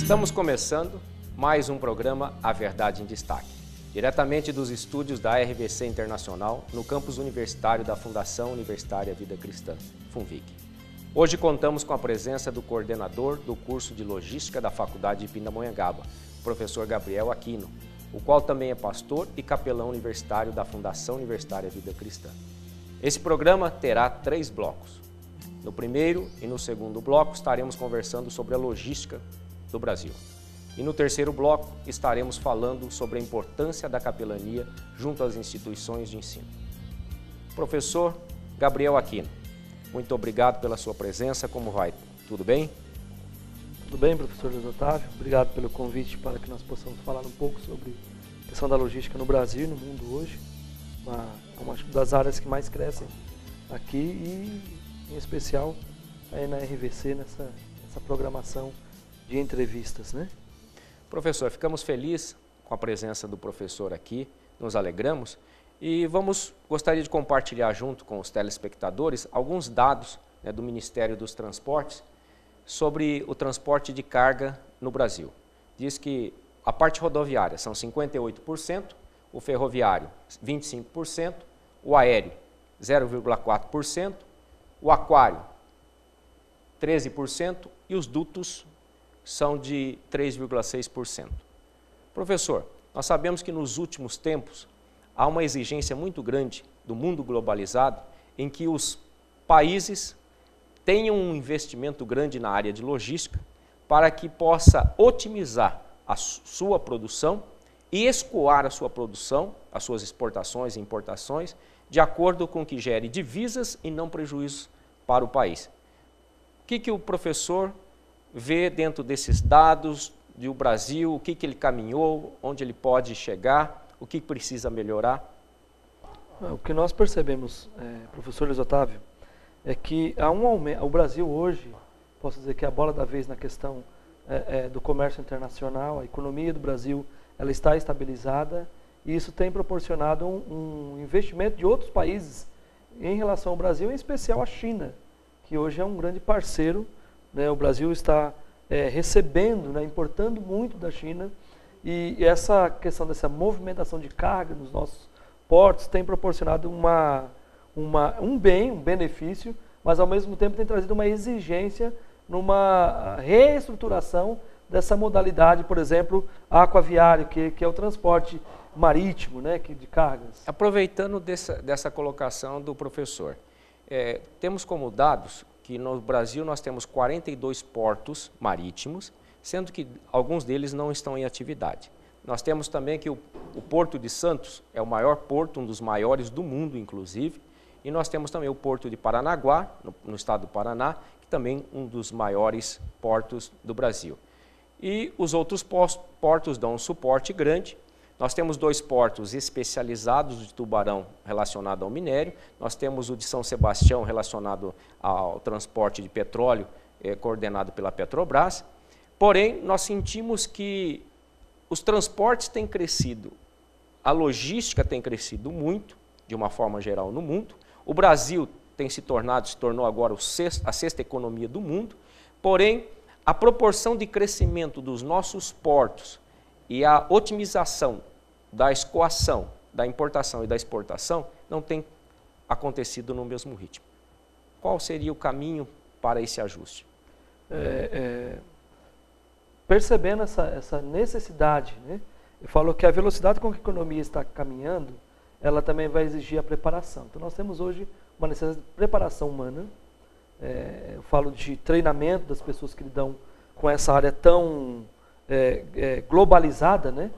Estamos começando mais um programa A Verdade em Destaque, diretamente dos estúdios da RVC Internacional, no campus universitário da Fundação Universitária Vida Cristã, FUNVIC. Hoje contamos com a presença do coordenador do curso de Logística da Faculdade de Pindamonhangaba, o professor Gabriel Aquino, o qual também é pastor e capelão universitário da Fundação Universitária Vida Cristã. Esse programa terá 3 blocos. No primeiro e no segundo bloco estaremos conversando sobre a logística do Brasil. E no terceiro bloco estaremos falando sobre a importância da capelania junto às instituições de ensino. Professor Gabriel Aquino, muito obrigado pela sua presença. Como vai? Tudo bem? Tudo bem, professor Luiz Otávio. Obrigado pelo convite para que nós possamos falar um pouco sobre a questão da logística no Brasil e no mundo hoje. Uma das áreas que mais crescem aqui e, em especial, aí na RVC, nessa programação de entrevistas, né? Professor, ficamos felizes com a presença do professor aqui, nos alegramos e gostaria de compartilhar junto com os telespectadores alguns dados, né, do Ministério dos Transportes sobre o transporte de carga no Brasil. Diz que a parte rodoviária são 58%, o ferroviário 25%, o aéreo 0,4%, o aquário 13% e os dutos são de 3,6%. Professor, nós sabemos que nos últimos tempos há uma exigência muito grande do mundo globalizado em que os países tenham um investimento grande na área de logística para que possa otimizar a sua produção e escoar a sua produção, as suas exportações e importações, de acordo com que gere divisas e não prejuízos para o país. O que o professor vê dentro desses dados do Brasil, o que ele caminhou, onde ele pode chegar, o que precisa melhorar? O que nós percebemos, professor Luiz Otávio, é que há um aumento. O Brasil hoje, posso dizer que é a bola da vez na questão do comércio internacional, a economia do Brasil ela está estabilizada e isso tem proporcionado um investimento de outros países em relação ao Brasil, em especial a China, que hoje é um grande parceiro. O Brasil está recebendo, importando muito da China e essa questão dessa movimentação de carga nos nossos portos tem proporcionado um benefício, mas ao mesmo tempo tem trazido uma exigência numa reestruturação dessa modalidade, por exemplo, aquaviário, que é o transporte marítimo, de cargas. Aproveitando dessa colocação do professor, temos como dados que no Brasil nós temos 42 portos marítimos, sendo que alguns deles não estão em atividade. Nós temos também que o Porto de Santos é o maior porto, um dos maiores do mundo, inclusive, e nós temos também o Porto de Paranaguá, no estado do Paraná, que também é um dos maiores portos do Brasil. E os outros portos dão um suporte grande. Nós temos 2 portos especializados de Tubarão relacionado ao minério, nós temos o de São Sebastião relacionado ao transporte de petróleo, coordenado pela Petrobras. Porém, nós sentimos que os transportes têm crescido, a logística tem crescido muito, de uma forma geral no mundo. O Brasil se tornou agora a 6ª economia do mundo, porém, a proporção de crescimento dos nossos portos e a otimização da escoação, da importação e da exportação não tem acontecido no mesmo ritmo. Qual seria o caminho para esse ajuste? Percebendo essa necessidade, eu falo que a velocidade com que a economia está caminhando, ela também vai exigir a preparação. Então nós temos hoje uma necessidade de preparação humana. Eu falo de treinamento das pessoas que lidam com essa área tão globalizada,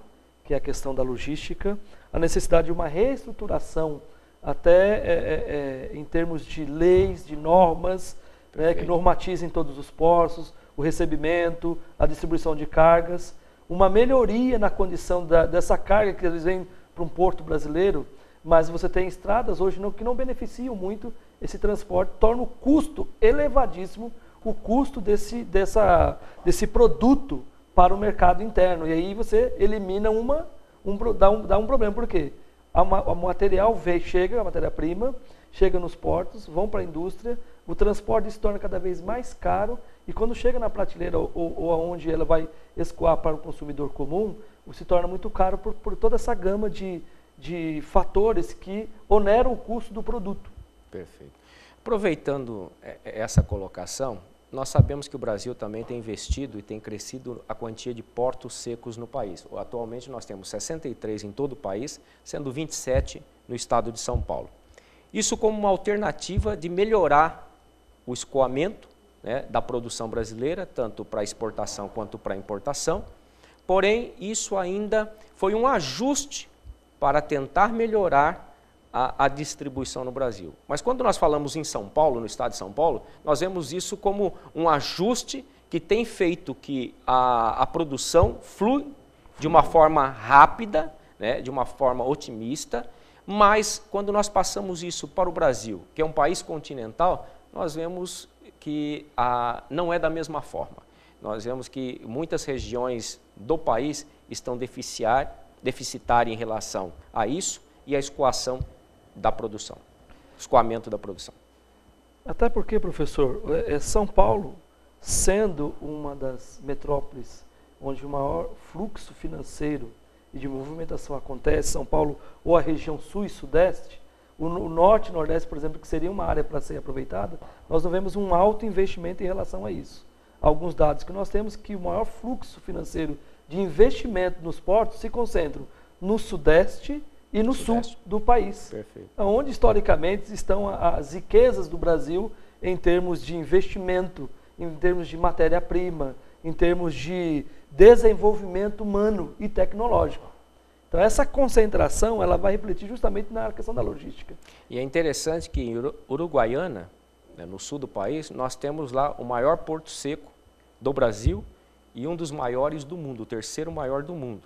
que é a questão da logística, a necessidade de uma reestruturação até em termos de leis, de normas, que normatizem todos os portos, o recebimento, a distribuição de cargas, uma melhoria na condição dessa carga que às vezes vem para um porto brasileiro, mas você tem estradas hoje que não beneficiam muito esse transporte, torna o custo elevadíssimo, o custo desse produto para o mercado interno. E aí você elimina dá um problema. Por quê? O material chega, a matéria-prima, chega nos portos, vão para a indústria, o transporte se torna cada vez mais caro e quando chega na prateleira ou aonde ela vai escoar para o consumidor comum, se torna muito caro por toda essa gama de fatores que oneram o custo do produto. Perfeito. Aproveitando essa colocação, nós sabemos que o Brasil também tem investido e tem crescido a quantia de portos secos no país. Atualmente nós temos 63 em todo o país, sendo 27 no estado de São Paulo. Isso como uma alternativa de melhorar o escoamento, né, da produção brasileira, tanto para exportação quanto para importação. Porém, isso ainda foi um ajuste para tentar melhorar a distribuição no Brasil. Mas quando nós falamos em São Paulo, no estado de São Paulo, nós vemos isso como um ajuste que tem feito que a produção flui de uma forma rápida, né, de uma forma otimista, mas quando nós passamos isso para o Brasil, que é um país continental, nós vemos que não é da mesma forma. Nós vemos que muitas regiões do país estão deficitárias em relação a isso e a escoação da produção, escoamento da produção. Até porque, professor, São Paulo, sendo uma das metrópoles onde o maior fluxo financeiro e de movimentação acontece, São Paulo ou a região sul e sudeste, o norte e nordeste, por exemplo, que seria uma área para ser aproveitada, nós não vemos um alto investimento em relação a isso. Alguns dados que nós temos que o maior fluxo financeiro de investimento nos portos se concentram no sudeste e no sul do país, Perfeito. Onde historicamente estão as riquezas do Brasil em termos de investimento, em termos de matéria-prima, em termos de desenvolvimento humano e tecnológico. Então essa concentração ela vai refletir justamente na questão da logística. E é interessante que em Uruguaiana, né, no sul do país, nós temos lá o maior porto seco do Brasil e um dos maiores do mundo, o terceiro maior do mundo.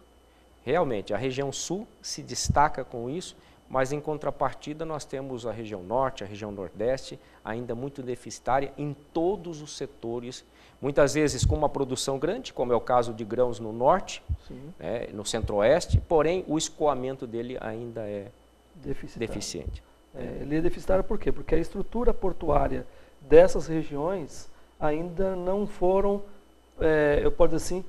Realmente, a região sul se destaca com isso, mas em contrapartida nós temos a região norte, a região nordeste, ainda muito deficitária em todos os setores, muitas vezes com uma produção grande, como é o caso de grãos no norte, né, no centro-oeste, porém o escoamento dele ainda é deficiente. Ele é deficitário por quê? Porque a estrutura portuária dessas regiões ainda não foram, eu posso dizer assim,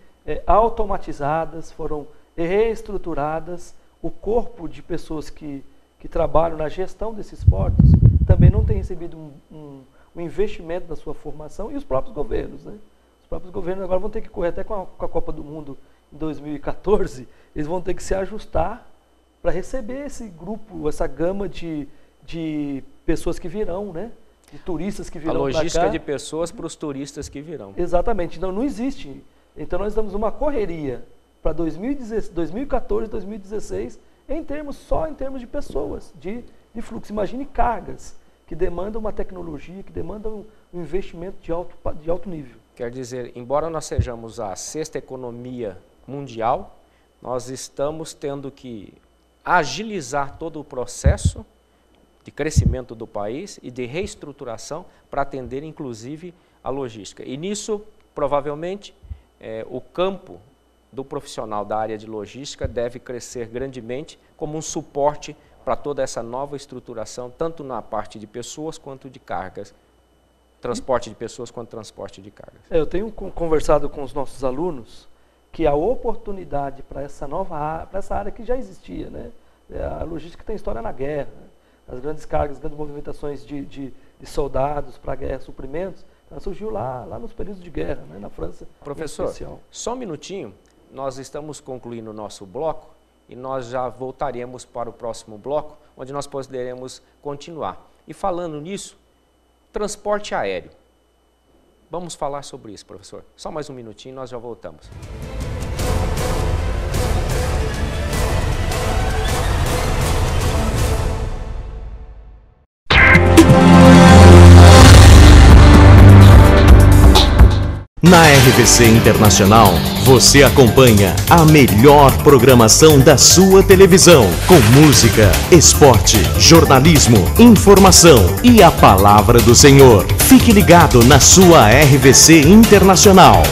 automatizadas, foram reestruturadas. O corpo de pessoas que trabalham na gestão desses portos também não tem recebido um investimento na sua formação, e os próprios governos, né? Os próprios governos agora vão ter que correr até com a Copa do Mundo em 2014, eles vão ter que se ajustar para receber esse grupo, essa gama de pessoas que virão, né? De turistas que virão. A logística de pessoas para os turistas que virão. Exatamente, não existe. Então nós estamos numa correria para 2014, 2016, só em termos de pessoas, de fluxo. Imagine cargas que demandam uma tecnologia, que demandam um investimento de alto nível. Quer dizer, embora nós sejamos a sexta economia mundial, nós estamos tendo que agilizar todo o processo de crescimento do país e de reestruturação para atender, inclusive, a logística. E nisso, provavelmente, o campo do profissional da área de logística deve crescer grandemente como um suporte para toda essa nova estruturação, tanto na parte de pessoas quanto de cargas, transporte de pessoas quanto transporte de cargas. Eu tenho conversado com os nossos alunos que a oportunidade para essa área que já existia, né? A logística tem história na guerra, né? As grandes cargas, as grandes movimentações de soldados para a guerra, suprimentos, ela surgiu lá nos períodos de guerra, né? Na França. Professor, só um minutinho, nós estamos concluindo o nosso bloco e nós já voltaremos para o próximo bloco, onde nós poderemos continuar. E falando nisso, transporte aéreo. Vamos falar sobre isso, professor. Só mais um minutinho e nós já voltamos. Na RVC Internacional, você acompanha a melhor programação da sua televisão, com música, esporte, jornalismo, informação e a palavra do Senhor. Fique ligado na sua RVC Internacional.